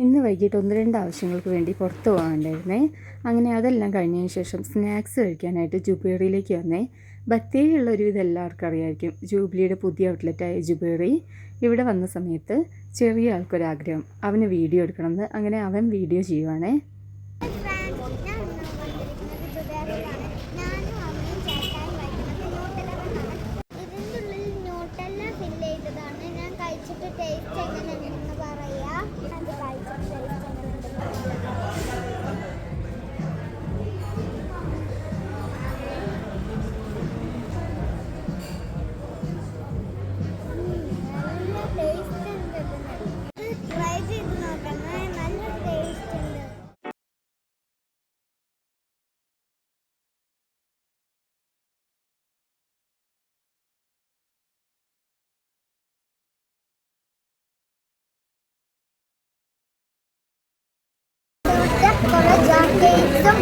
ഇന്ന് വൈകിട്ട് 1-2 ആവശ്യങ്ങൾക്ക് വേണ്ടി പുറത്ത് പോകാനുണ്ടായിരുന്നേ. അങ്ങനെ അതെല്ലാം കഴിഞ്ഞതിന് ശേഷം സ്നാക്സ് കഴിക്കാനായിട്ട് ജുബേറിയിലേക്ക് വന്നേ. ബത്തേരിയുള്ള ഒരുവിധം എല്ലാവർക്കും അറിയായിരിക്കും ജൂബിലിയുടെ പുതിയ ഔട്ട്ലെറ്റായ ജുബേറി. ഇവിടെ വന്ന സമയത്ത് ചെറിയ ആൾക്കൊരാഗ്രഹം, അവന് വീഡിയോ എടുക്കണമെന്ന്. അങ്ങനെ അവൻ വീഡിയോ ചെയ്യുവാണേ. കുറേ ജാക്കറ്റ്സും